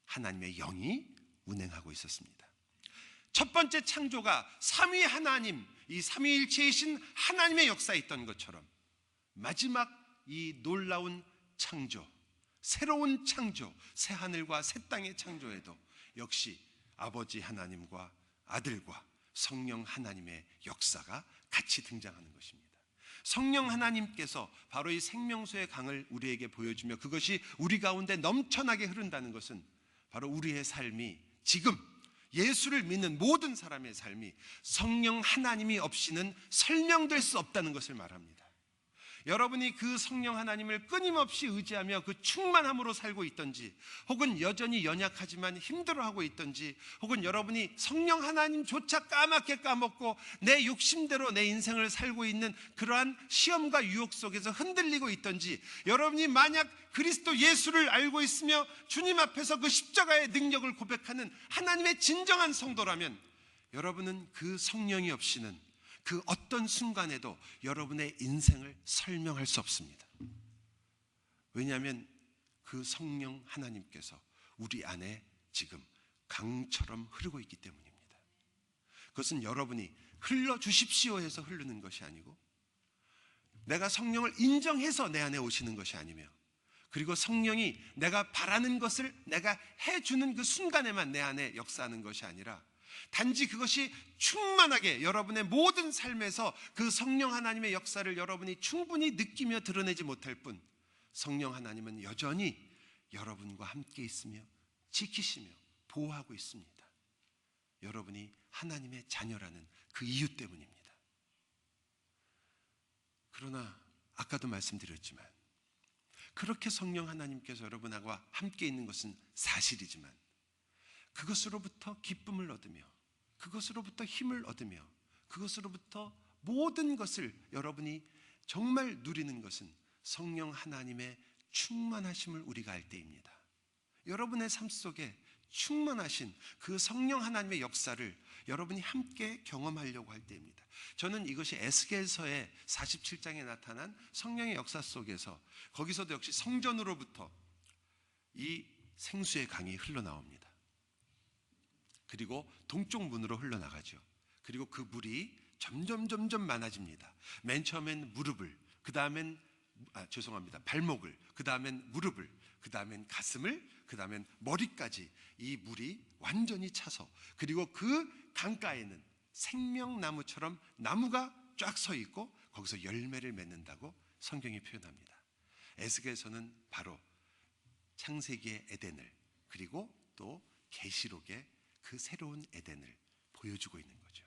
하나님의 영이 운행하고 있었습니다. 첫 번째 창조가 삼위 하나님, 이 삼위일체이신 하나님의 역사에 있던 것처럼 마지막 이 놀라운 창조, 새로운 창조, 새 하늘과 새 땅의 창조에도 역시 아버지 하나님과 아들과 성령 하나님의 역사가 같이 등장하는 것입니다. 성령 하나님께서 바로 이 생명수의 강을 우리에게 보여주며 그것이 우리 가운데 넘쳐나게 흐른다는 것은 바로 우리의 삶이 지금 예수를 믿는 모든 사람의 삶이 성령 하나님이 없이는 설명될 수 없다는 것을 말합니다. 여러분이 그 성령 하나님을 끊임없이 의지하며 그 충만함으로 살고 있던지 혹은 여전히 연약하지만 힘들어하고 있던지 혹은 여러분이 성령 하나님조차 까맣게 까먹고 내 욕심대로 내 인생을 살고 있는 그러한 시험과 유혹 속에서 흔들리고 있던지 여러분이 만약 그리스도 예수를 알고 있으며 주님 앞에서 그 십자가의 능력을 고백하는 하나님의 진정한 성도라면 여러분은 그 성령이 없이는 그 어떤 순간에도 여러분의 인생을 설명할 수 없습니다. 왜냐하면 그 성령 하나님께서 우리 안에 지금 강처럼 흐르고 있기 때문입니다. 그것은 여러분이 흘러주십시오 해서 흐르는 것이 아니고 내가 성령을 인정해서 내 안에 오시는 것이 아니며 그리고 성령이 내가 바라는 것을 내가 해주는 그 순간에만 내 안에 역사하는 것이 아니라 단지 그것이 충만하게 여러분의 모든 삶에서 그 성령 하나님의 역사를 여러분이 충분히 느끼며 드러내지 못할 뿐 성령 하나님은 여전히 여러분과 함께 있으며 지키시며 보호하고 있습니다. 여러분이 하나님의 자녀라는 그 이유 때문입니다. 그러나 아까도 말씀드렸지만 그렇게 성령 하나님께서 여러분과 함께 있는 것은 사실이지만 그것으로부터 기쁨을 얻으며 그것으로부터 힘을 얻으며 그것으로부터 모든 것을 여러분이 정말 누리는 것은 성령 하나님의 충만하심을 우리가 알 때입니다. 여러분의 삶 속에 충만하신 그 성령 하나님의 역사를 여러분이 함께 경험하려고 할 때입니다. 저는 이것이 에스겔서의 47장에 나타난 성령의 역사 속에서 거기서도 역시 성전으로부터 이 생수의 강이 흘러나옵니다. 그리고 동쪽 문으로 흘러나가죠. 그리고 그 물이 점점 많아집니다. 맨 처음엔 무릎을, 그 다음엔 발목을, 그 다음엔 무릎을, 그 다음엔 가슴을, 그 다음엔 머리까지 이 물이 완전히 차서, 그리고 그 강가에는 생명나무처럼 나무가 쫙 서 있고 거기서 열매를 맺는다고 성경이 표현합니다. 에스겔서는 바로 창세기의 에덴을, 그리고 또 계시록의 그 새로운 에덴을 보여주고 있는 거죠.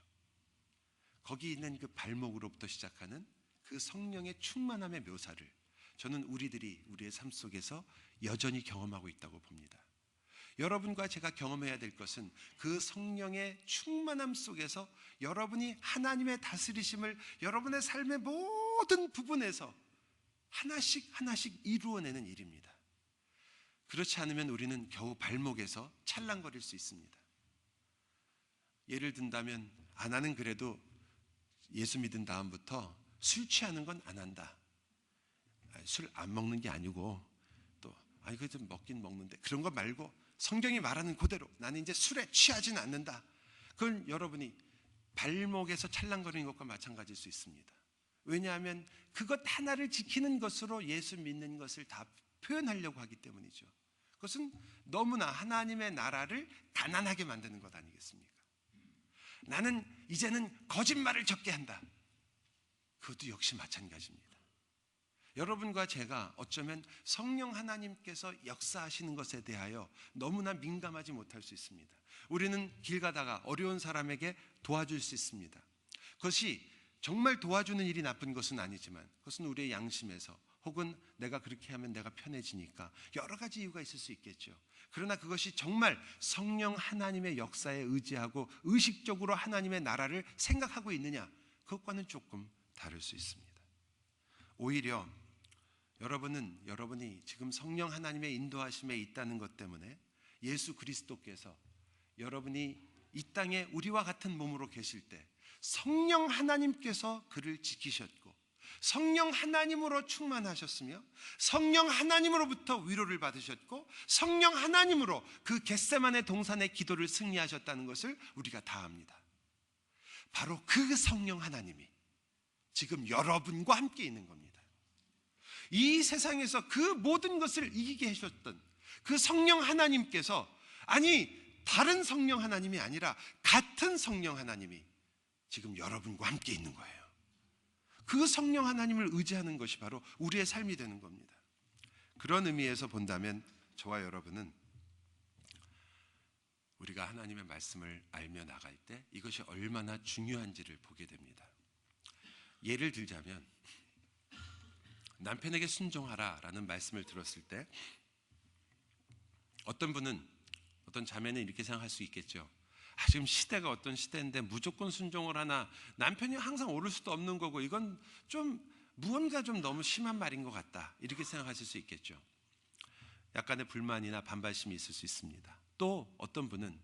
거기 있는 그 발목으로부터 시작하는 그 성령의 충만함의 묘사를 저는 우리들이 우리의 삶 속에서 여전히 경험하고 있다고 봅니다. 여러분과 제가 경험해야 될 것은 그 성령의 충만함 속에서 여러분이 하나님의 다스리심을 여러분의 삶의 모든 부분에서 하나씩 이루어내는 일입니다. 그렇지 않으면 우리는 겨우 발목에서 찰랑거릴 수 있습니다. 예를 든다면 나는 그래도 예수 믿은 다음부터 술 취하는 건 안 한다. 술 안 먹는 게 아니고 그래도 먹긴 먹는데 그런 거 말고 성경이 말하는 그대로 나는 이제 술에 취하지는 않는다. 그건 여러분이 발목에서 찰랑거리는 것과 마찬가지일 수 있습니다. 왜냐하면 그것 하나를 지키는 것으로 예수 믿는 것을 다 표현하려고 하기 때문이죠. 그것은 너무나 하나님의 나라를 가난하게 만드는 것 아니겠습니까? 나는 이제는 거짓말을 적게 한다. 그것도 역시 마찬가지입니다. 여러분과 제가 어쩌면 성령 하나님께서 역사하시는 것에 대하여 너무나 민감하지 못할 수 있습니다. 우리는 길 가다가 어려운 사람에게 도와줄 수 있습니다. 그것이 정말 도와주는 일이 나쁜 것은 아니지만 그것은 우리의 양심에서, 혹은 내가 그렇게 하면 내가 편해지니까 여러 가지 이유가 있을 수 있겠죠. 그러나 그것이 정말 성령 하나님의 역사에 의지하고 의식적으로 하나님의 나라를 생각하고 있느냐, 그것과는 조금 다를 수 있습니다. 오히려 여러분이 지금 성령 하나님의 인도하심에 있다는 것 때문에 예수 그리스도께서 여러분이 이 땅에 우리와 같은 몸으로 계실 때 성령 하나님께서 그를 지키셨고 성령 하나님으로 충만하셨으며 성령 하나님으로부터 위로를 받으셨고 성령 하나님으로 그 겟세마네 동산의 기도를 승리하셨다는 것을 우리가 다 압니다. 바로 그 성령 하나님이 지금 여러분과 함께 있는 겁니다. 이 세상에서 그 모든 것을 이기게 하셨던 그 성령 하나님께서, 다른 성령 하나님이 아니라 같은 성령 하나님이 지금 여러분과 함께 있는 거예요. 그 성령 하나님을 의지하는 것이 바로 우리의 삶이 되는 겁니다. 그런 의미에서 본다면 저와 여러분은 우리가 하나님의 말씀을 알며 나갈 때 이것이 얼마나 중요한지를 보게 됩니다. 예를 들자면 남편에게 순종하라 라는 말씀을 들었을 때 어떤 자매는 이렇게 생각할 수 있겠죠. 지금 시대가 어떤 시대인데 무조건 순종을 하나, 남편이 항상 옳을 수도 없는 거고 이건 좀 무언가 좀 너무 심한 말인 것 같다, 이렇게 생각하실 수 있겠죠. 약간의 불만이나 반발심이 있을 수 있습니다. 또 어떤 분은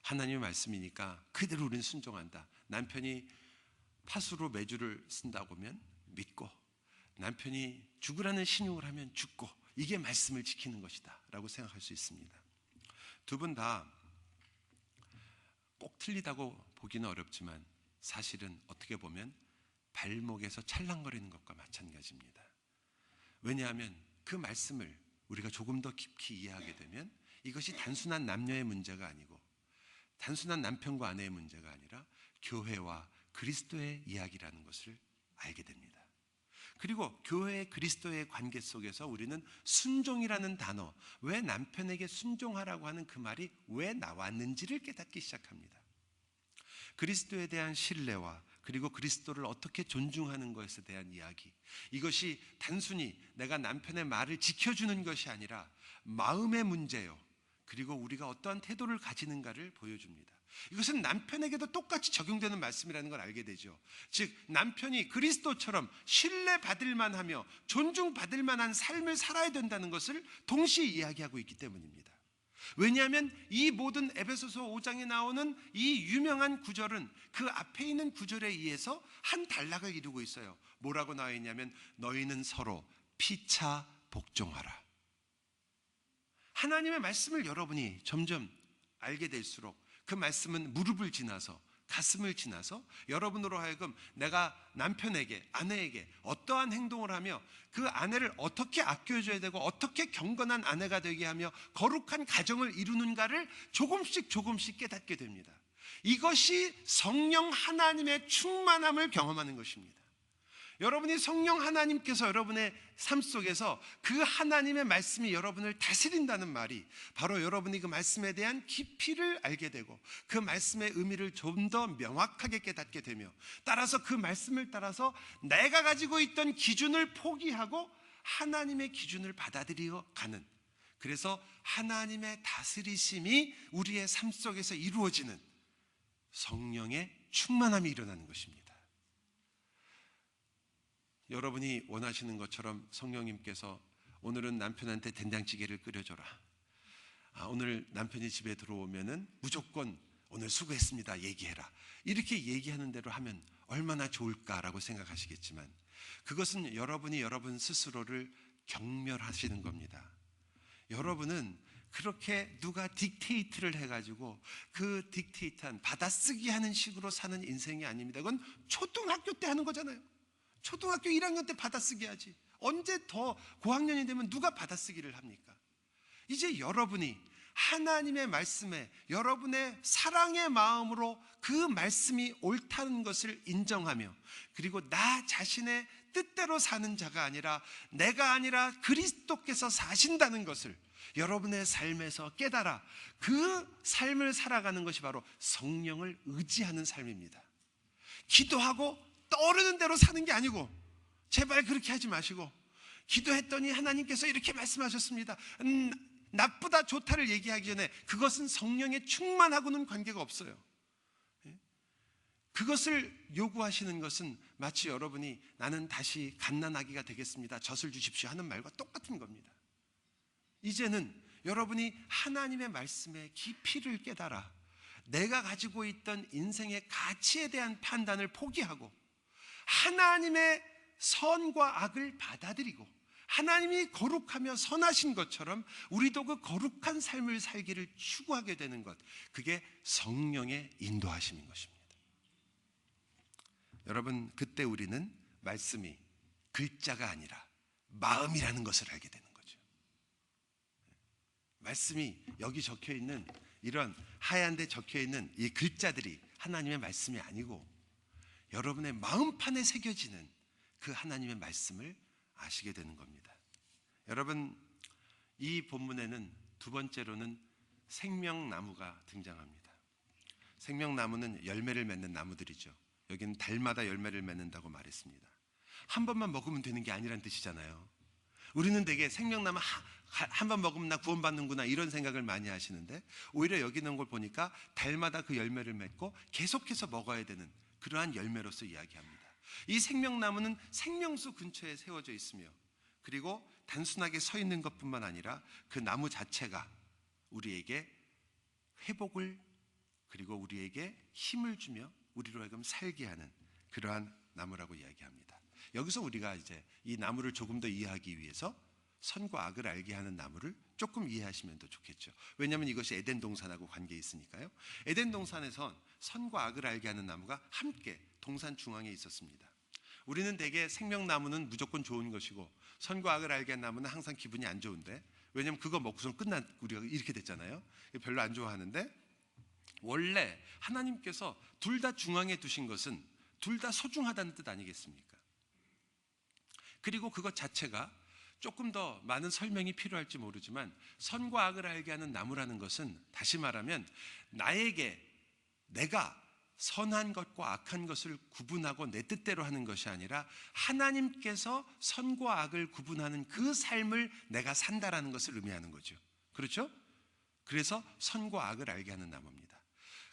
하나님의 말씀이니까 그대로 우리는 순종한다. 남편이 파수로 매주를 쓴다고 하면 믿고, 남편이 죽으라는 신용을 하면 죽고, 이게 말씀을 지키는 것이다 라고 생각할 수 있습니다. 두 분 다 꼭 틀리다고 보기는 어렵지만 사실은 어떻게 보면 발목에서 찰랑거리는 것과 마찬가지입니다. 왜냐하면 그 말씀을 우리가 조금 더 깊이 이해하게 되면 이것이 단순한 남녀의 문제가 아니고 단순한 남편과 아내의 문제가 아니라 교회와 그리스도의 이야기라는 것을 알게 됩니다. 그리고 교회 그리스도의 관계 속에서 우리는 순종이라는 단어, 왜 남편에게 순종하라고 하는 그 말이 왜 나왔는지를 깨닫기 시작합니다. 그리스도에 대한 신뢰와 그리고 그리스도를 어떻게 존중하는 것에 대한 이야기, 이것이 단순히 내가 남편의 말을 지켜주는 것이 아니라 마음의 문제요, 그리고 우리가 어떠한 태도를 가지는가를 보여줍니다. 이것은 남편에게도 똑같이 적용되는 말씀이라는 걸 알게 되죠. 즉 남편이 그리스도처럼 신뢰받을 만하며 존중받을 만한 삶을 살아야 된다는 것을 동시에 이야기하고 있기 때문입니다. 왜냐하면 이 모든 에베소서 5장에 나오는 이 유명한 구절은 그 앞에 있는 구절에 의해서 한 단락을 이루고 있어요. 뭐라고 나와 있냐면 너희는 서로 피차 복종하라. 하나님의 말씀을 여러분이 점점 알게 될수록 그 말씀은 무릎을 지나서 가슴을 지나서 여러분으로 하여금 내가 남편에게 아내에게 어떠한 행동을 하며 그 아내를 어떻게 아껴줘야 되고 어떻게 경건한 아내가 되게 하며 거룩한 가정을 이루는가를 조금씩 깨닫게 됩니다. 이것이 성령 하나님의 충만함을 경험하는 것입니다. 여러분이 성령 하나님께서 여러분의 삶 속에서 그 하나님의 말씀이 여러분을 다스린다는 말이 바로 여러분이 그 말씀에 대한 깊이를 알게 되고 그 말씀의 의미를 좀 더 명확하게 깨닫게 되며 따라서 그 말씀을 따라서 내가 가지고 있던 기준을 포기하고 하나님의 기준을 받아들여 가는, 그래서 하나님의 다스리심이 우리의 삶 속에서 이루어지는 성령의 충만함이 일어나는 것입니다. 여러분이 원하시는 것처럼 성령님께서 오늘은 남편한테 된장찌개를 끓여줘라, 오늘 남편이 집에 들어오면은 무조건 오늘 수고했습니다 얘기해라, 이렇게 얘기하는 대로 하면 얼마나 좋을까라고 생각하시겠지만 그것은 여러분이 여러분 스스로를 경멸하시는 겁니다. 여러분은 그렇게 누가 딕테이트를 해가지고 그 딕테이트한 받아쓰기 하는 식으로 사는 인생이 아닙니다. 그건 초등학교 때 하는 거잖아요. 초등학교 1학년 때 받아쓰기 하지. 언제 더 고학년이 되면 누가 받아쓰기를 합니까? 이제 여러분이 하나님의 말씀에 여러분의 사랑의 마음으로 그 말씀이 옳다는 것을 인정하며 그리고 나 자신의 뜻대로 사는 자가 아니라 내가 아니라 그리스도께서 사신다는 것을 여러분의 삶에서 깨달아 그 삶을 살아가는 것이 바로 성령을 의지하는 삶입니다. 기도하고 떠오르는 대로 사는 게 아니고, 제발 그렇게 하지 마시고, 기도했더니 하나님께서 이렇게 말씀하셨습니다, 나쁘다 좋다를 얘기하기 전에 그것은 성령의 충만하고는 관계가 없어요. 그것을 요구하시는 것은 마치 여러분이 나는 다시 갓난아기가 되겠습니다, 젖을 주십시오 하는 말과 똑같은 겁니다. 이제는 여러분이 하나님의 말씀의 깊이를 깨달아 내가 가지고 있던 인생의 가치에 대한 판단을 포기하고 하나님의 선과 악을 받아들이고 하나님이 거룩하며 선하신 것처럼 우리도 그 거룩한 삶을 살기를 추구하게 되는 것, 그게 성령의 인도하심인 것입니다. 여러분, 그때 우리는 말씀이 글자가 아니라 마음이라는 것을 알게 되는 거죠. 말씀이 여기 적혀있는 이런 하얀 데 적혀있는 이 글자들이 하나님의 말씀이 아니고 여러분의 마음판에 새겨지는 그 하나님의 말씀을 아시게 되는 겁니다. 여러분, 이 본문에는 두 번째로는 생명나무가 등장합니다. 생명나무는 열매를 맺는 나무들이죠. 여기는 달마다 열매를 맺는다고 말했습니다. 한 번만 먹으면 되는 게 아니란 뜻이잖아요. 우리는 되게 생명나무 한 번 먹으면 나 구원받는구나 이런 생각을 많이 하시는데 오히려 여기 있는 걸 보니까 달마다 그 열매를 맺고 계속해서 먹어야 되는 그러한 열매로서 이야기합니다. 이 생명나무는 생명수 근처에 세워져 있으며 그리고 단순하게 서 있는 것뿐만 아니라 그 나무 자체가 우리에게 회복을 그리고 우리에게 힘을 주며 우리로 하여금 살게 하는 그러한 나무라고 이야기합니다. 여기서 우리가 이제 이 나무를 조금 더 이해하기 위해서 선과 악을 알게 하는 나무를 조금 이해하시면 더 좋겠죠. 왜냐하면 이것이 에덴 동산하고 관계 있으니까요. 에덴 동산에선 선과 악을 알게 하는 나무가 함께 동산 중앙에 있었습니다. 우리는 대개 생명나무는 무조건 좋은 것이고 선과 악을 알게 하는 나무는 항상 기분이 안 좋은데, 왜냐하면 그거 먹고선 끝난 우리가 이렇게 됐잖아요. 별로 안 좋아하는데 원래 하나님께서 둘 다 중앙에 두신 것은 둘 다 소중하다는 뜻 아니겠습니까? 그리고 그것 자체가 조금 더 많은 설명이 필요할지 모르지만 선과 악을 알게 하는 나무라는 것은 다시 말하면 나에게 내가 선한 것과 악한 것을 구분하고 내 뜻대로 하는 것이 아니라 하나님께서 선과 악을 구분하는 그 삶을 내가 산다라는 것을 의미하는 거죠. 그렇죠? 그래서 선과 악을 알게 하는 나무입니다.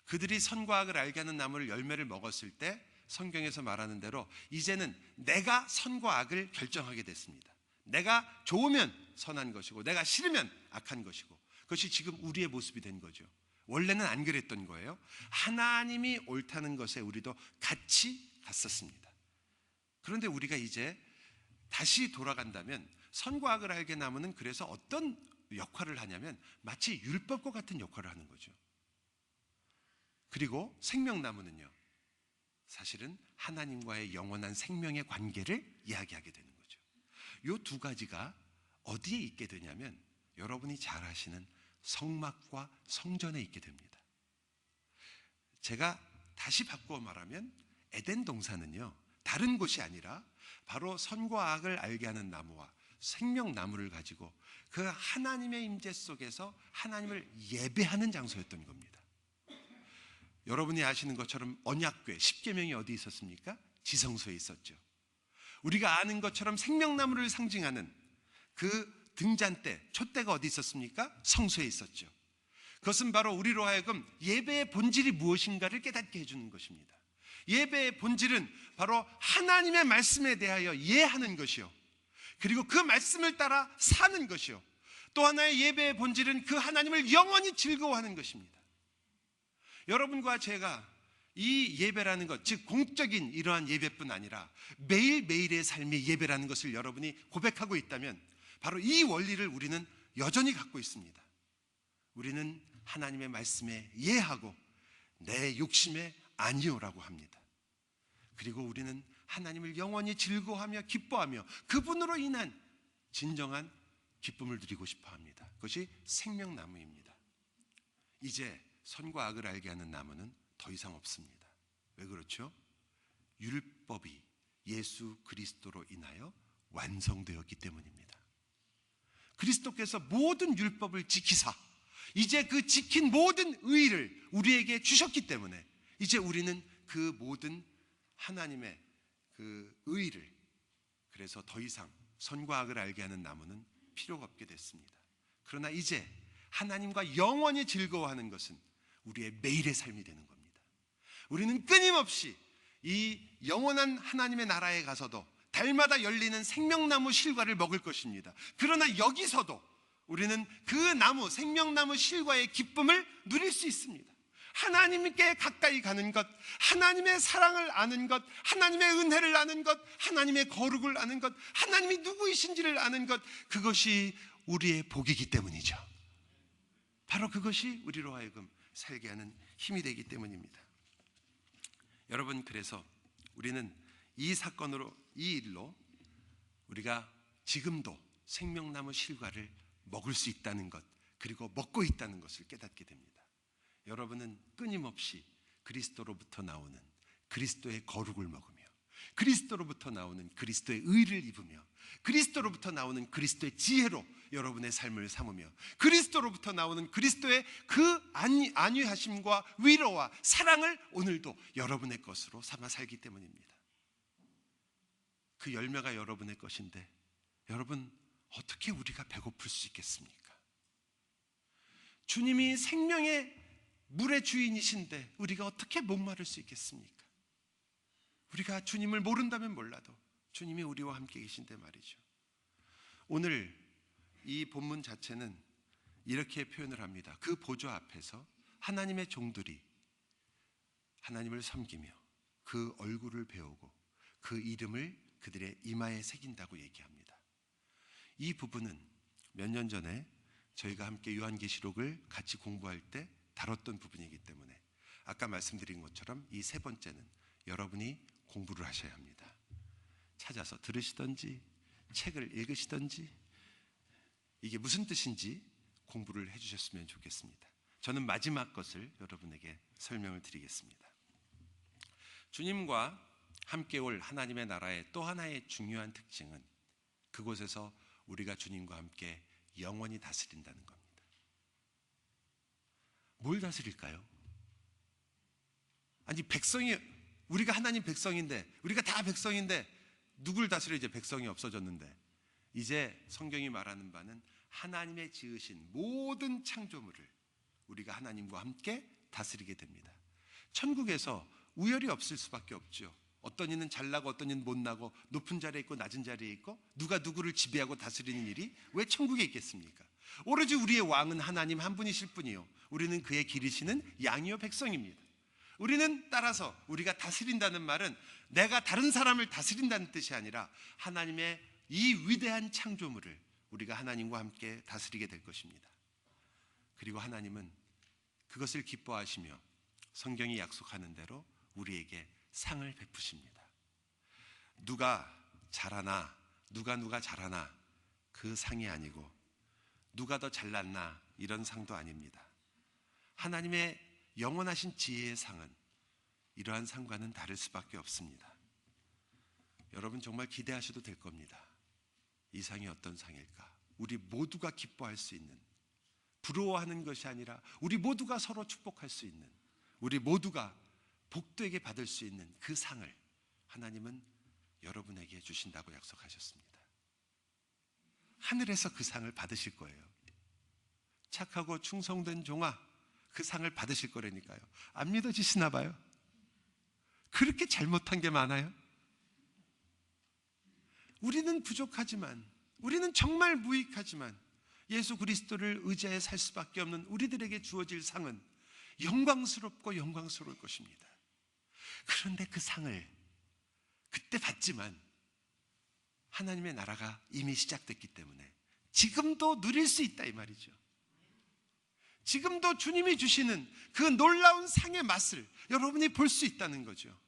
그들이 선과 악을 알게 하는 나무를 열매를 먹었을 때 성경에서 말하는 대로 이제는 내가 선과 악을 결정하게 됐습니다. 내가 좋으면 선한 것이고 내가 싫으면 악한 것이고, 그것이 지금 우리의 모습이 된 거죠. 원래는 안 그랬던 거예요. 하나님이 옳다는 것에 우리도 같이 갔었습니다. 그런데 우리가 이제 다시 돌아간다면 선과 악을 알게 나무는 그래서 어떤 역할을 하냐면 마치 율법과 같은 역할을 하는 거죠. 그리고 생명나무는요, 사실은 하나님과의 영원한 생명의 관계를 이야기하게 되는 거죠. 이 두 가지가 어디에 있게 되냐면 여러분이 잘 아시는 성막과 성전에 있게 됩니다. 제가 다시 바꾸어 말하면 에덴 동산은요, 다른 곳이 아니라 바로 선과 악을 알게 하는 나무와 생명나무를 가지고 그 하나님의 임재 속에서 하나님을 예배하는 장소였던 겁니다. 여러분이 아시는 것처럼 언약궤, 십계명이 어디 있었습니까? 지성소에 있었죠. 우리가 아는 것처럼 생명나무를 상징하는 그 등잔대, 촛대가 어디 있었습니까? 성소에 있었죠. 그것은 바로 우리로 하여금 예배의 본질이 무엇인가를 깨닫게 해주는 것입니다. 예배의 본질은 바로 하나님의 말씀에 대하여 이해하는 것이요, 그리고 그 말씀을 따라 사는 것이요, 또 하나의 예배의 본질은 그 하나님을 영원히 즐거워하는 것입니다. 여러분과 제가 이 예배라는 것, 즉 공적인 이러한 예배뿐 아니라 매일매일의 삶이 예배라는 것을 여러분이 고백하고 있다면 바로 이 원리를 우리는 여전히 갖고 있습니다. 우리는 하나님의 말씀에 예하고 내 욕심에 아니오라고 합니다. 그리고 우리는 하나님을 영원히 즐거워하며 기뻐하며 그분으로 인한 진정한 기쁨을 누리고 싶어 합니다. 그것이 생명나무입니다. 이제 선과 악을 알게 하는 나무는 더 이상 없습니다. 왜 그렇죠? 율법이 예수 그리스도로 인하여 완성되었기 때문입니다. 그리스도께서 모든 율법을 지키사 이제 그 지킨 모든 의를 우리에게 주셨기 때문에 이제 우리는 그 모든 하나님의 그 의를, 그래서 더 이상 선과 악을 알게 하는 나무는 필요가 없게 됐습니다. 그러나 이제 하나님과 영원히 즐거워하는 것은 우리의 매일의 삶이 되는 겁니다. 우리는 끊임없이 이 영원한 하나님의 나라에 가서도 달마다 열리는 생명나무 실과를 먹을 것입니다. 그러나 여기서도 우리는 그 나무, 생명나무 실과의 기쁨을 누릴 수 있습니다. 하나님께 가까이 가는 것, 하나님의 사랑을 아는 것, 하나님의 은혜를 아는 것, 하나님의 거룩을 아는 것, 하나님이 누구이신지를 아는 것, 그것이 우리의 복이기 때문이죠. 바로 그것이 우리로 하여금 살게 하는 힘이 되기 때문입니다. 여러분, 그래서 우리는 이 사건으로, 이 일로 우리가 지금도 생명나무 실과를 먹을 수 있다는 것, 그리고 먹고 있다는 것을 깨닫게 됩니다. 여러분은 끊임없이 그리스도로부터 나오는 그리스도의 거룩을 먹으며, 그리스도로부터 나오는 그리스도의 의를 입으며, 그리스도로부터 나오는 그리스도의 지혜로 여러분의 삶을 삼으며, 그리스도로부터 나오는 그리스도의 그 안위하심과 위로와 사랑을 오늘도 여러분의 것으로 삼아 살기 때문입니다. 그 열매가 여러분의 것인데 여러분, 어떻게 우리가 배고플 수 있겠습니까? 주님이 생명의 물의 주인이신데 우리가 어떻게 목마를 수 있겠습니까? 우리가 주님을 모른다면 몰라도 주님이 우리와 함께 계신데 말이죠. 오늘 이 본문 자체는 이렇게 표현을 합니다. 그 보좌 앞에서 하나님의 종들이 하나님을 섬기며 그 얼굴을 배우고 그 이름을 그들의 이마에 새긴다고 얘기합니다. 이 부분은 몇 년 전에 저희가 함께 요한계시록을 같이 공부할 때 다뤘던 부분이기 때문에 아까 말씀드린 것처럼 이 세 번째는 여러분이 공부를 하셔야 합니다. 찾아서 들으시든지 책을 읽으시든지 이게 무슨 뜻인지 공부를 해주셨으면 좋겠습니다. 저는 마지막 것을 여러분에게 설명을 드리겠습니다. 주님과 함께 올 하나님의 나라의 또 하나의 중요한 특징은 그곳에서 우리가 주님과 함께 영원히 다스린다는 겁니다. 뭘 다스릴까요? 아니, 백성이, 우리가 하나님 백성인데, 우리가 다 백성인데 누굴 다스려? 이제 백성이 없어졌는데 이제 성경이 말하는 바는 하나님의 지으신 모든 창조물을 우리가 하나님과 함께 다스리게 됩니다. 천국에서 우열이 없을 수밖에 없죠. 어떤 이는 잘나고 어떤 이는 못나고 높은 자리에 있고 낮은 자리에 있고 누가 누구를 지배하고 다스리는 일이 왜 천국에 있겠습니까? 오로지 우리의 왕은 하나님 한 분이실 뿐이요, 우리는 그의 기르시는 양이요 백성입니다. 우리는 따라서 우리가 다스린다는 말은 내가 다른 사람을 다스린다는 뜻이 아니라 하나님의 이 위대한 창조물을 우리가 하나님과 함께 다스리게 될 것입니다. 그리고 하나님은 그것을 기뻐하시며 성경이 약속하는 대로 우리에게 상을 베푸십니다. 누가 잘하나 누가 잘하나 그 상이 아니고 누가 더 잘났나 이런 상도 아닙니다. 하나님의 영원하신 지혜의 상은 이러한 상과는 다를 수밖에 없습니다. 여러분 정말 기대하셔도 될 겁니다. 이 상이 어떤 상일까? 우리 모두가 기뻐할 수 있는, 부러워하는 것이 아니라 우리 모두가 서로 축복할 수 있는, 우리 모두가 복되게 받을 수 있는 그 상을 하나님은 여러분에게 주신다고 약속하셨습니다. 하늘에서 그 상을 받으실 거예요. 착하고 충성된 종아, 그 상을 받으실 거라니까요. 안 믿어지시나 봐요. 그렇게 잘못한 게 많아요. 우리는 부족하지만, 우리는 정말 무익하지만 예수 그리스도를 의지하여 살 수밖에 없는 우리들에게 주어질 상은 영광스럽고 영광스러울 것입니다. 그런데 그 상을 그때 받지만 하나님의 나라가 이미 시작됐기 때문에 지금도 누릴 수 있다 이 말이죠. 지금도 주님이 주시는 그 놀라운 상의 맛을 여러분이 볼 수 있다는 거죠.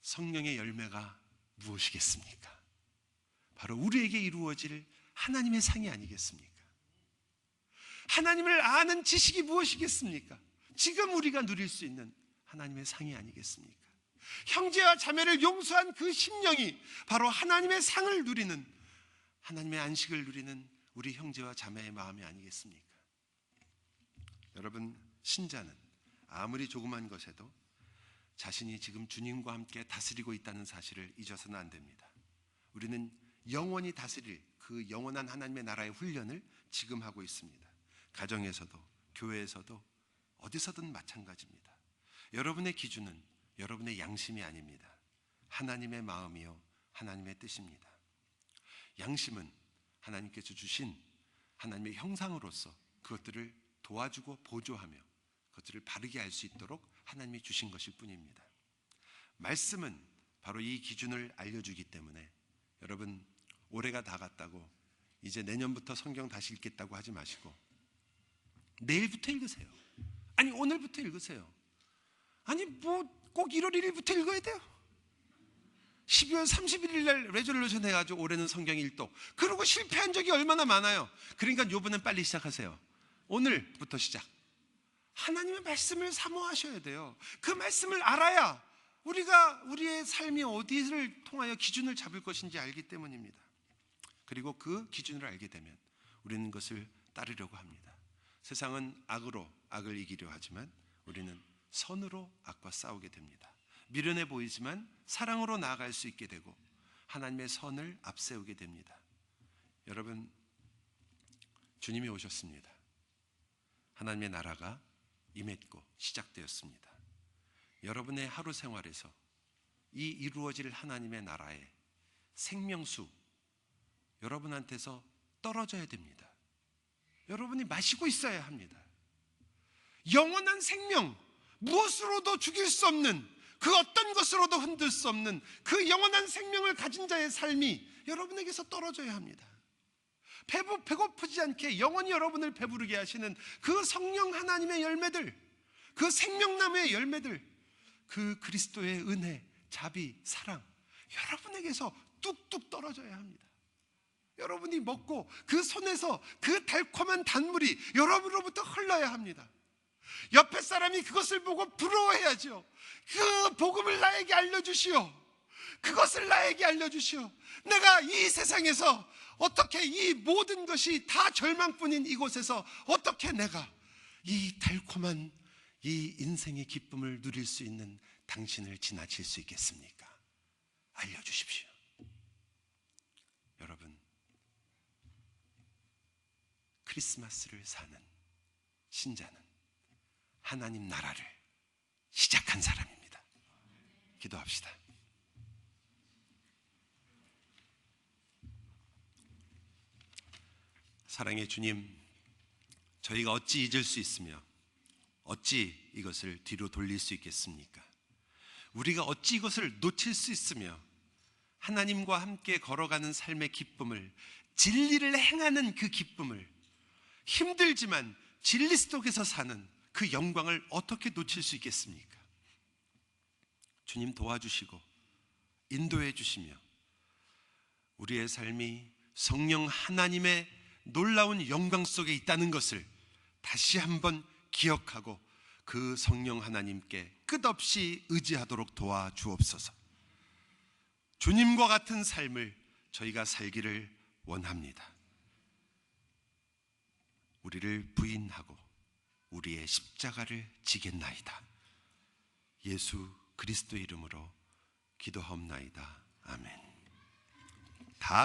성령의 열매가 무엇이겠습니까? 바로 우리에게 이루어질 하나님의 상이 아니겠습니까? 하나님을 아는 지식이 무엇이겠습니까? 지금 우리가 누릴 수 있는 하나님의 상이 아니겠습니까? 형제와 자매를 용서한 그 심령이 바로 하나님의 상을 누리는, 하나님의 안식을 누리는 우리 형제와 자매의 마음이 아니겠습니까? 여러분, 신자는 아무리 조그만 것에도 자신이 지금 주님과 함께 다스리고 있다는 사실을 잊어서는 안 됩니다. 우리는 영원히 다스릴 그 영원한 하나님의 나라의 훈련을 지금 하고 있습니다. 가정에서도 교회에서도 어디서든 마찬가지입니다. 여러분의 기준은 여러분의 양심이 아닙니다. 하나님의 마음이요 하나님의 뜻입니다. 양심은 하나님께서 주신 하나님의 형상으로서 그것들을 도와주고 보조하며 그것들을 바르게 알 수 있도록 하나님이 주신 것일 뿐입니다. 말씀은 바로 이 기준을 알려주기 때문에 여러분, 올해가 다 갔다고 이제 내년부터 성경 다시 읽겠다고 하지 마시고 내일부터 읽으세요. 아니 오늘부터 읽으세요. 아니 뭐 꼭 1월 1일부터 읽어야 돼요? 12월 31일 날 레졸루션 해가지고 올해는 성경 읽독, 그러고 실패한 적이 얼마나 많아요. 그러니까 이번엔 빨리 시작하세요. 오늘부터 시작. 하나님의 말씀을 사모하셔야 돼요. 그 말씀을 알아야 우리가 우리의 삶이 어디를 통하여 기준을 잡을 것인지 알기 때문입니다. 그리고 그 기준을 알게 되면 우리는 그것을 따르려고 합니다. 세상은 악으로 악을 이기려 하지만 우리는 선으로 악과 싸우게 됩니다. 미련해 보이지만 사랑으로 나아갈 수 있게 되고 하나님의 선을 앞세우게 됩니다. 여러분, 주님이 오셨습니다. 하나님의 나라가 임했고 시작되었습니다. 여러분의 하루 생활에서 이 이루어질 하나님의 나라의 생명수 여러분한테서 떨어져야 됩니다. 여러분이 마시고 있어야 합니다. 영원한 생명, 무엇으로도 죽일 수 없는, 그 어떤 것으로도 흔들 수 없는 그 영원한 생명을 가진 자의 삶이 여러분에게서 떨어져야 합니다. 배고프지 않게 영원히 여러분을 배부르게 하시는 그 성령 하나님의 열매들, 그 생명나무의 열매들, 그 그리스도의 은혜, 자비, 사랑 여러분에게서 뚝뚝 떨어져야 합니다. 여러분이 먹고 그 손에서 그 달콤한 단물이 여러분으로부터 흘러야 합니다. 옆에 사람이 그것을 보고 부러워해야죠. 그 복음을 나에게 알려주시오. 그것을 나에게 알려주시오. 내가 이 세상에서 어떻게 이 모든 것이 다 절망뿐인 이곳에서 어떻게 내가 이 달콤한 이 인생의 기쁨을 누릴 수 있는 당신을 지나칠 수 있겠습니까? 알려주십시오. 여러분, 크리스마스를 사는 신자는 하나님 나라를 시작한 사람입니다. 기도합시다. 사랑의 주님, 저희가 어찌 잊을 수 있으며 어찌 이것을 뒤로 돌릴 수 있겠습니까? 우리가 어찌 이것을 놓칠 수 있으며 하나님과 함께 걸어가는 삶의 기쁨을, 진리를 행하는 그 기쁨을, 힘들지만 진리 속에서 사는 그 영광을 어떻게 놓칠 수 있겠습니까? 주님 도와주시고 인도해 주시며 우리의 삶이 성령 하나님의 놀라운 영광 속에 있다는 것을 다시 한번 기억하고 그 성령 하나님께 끝없이 의지하도록 도와주옵소서. 주님과 같은 삶을 저희가 살기를 원합니다. 우리를 부인하고 우리의 십자가를 지겠나이다. 예수 그리스도 이름으로 기도하옵나이다. 아멘. 다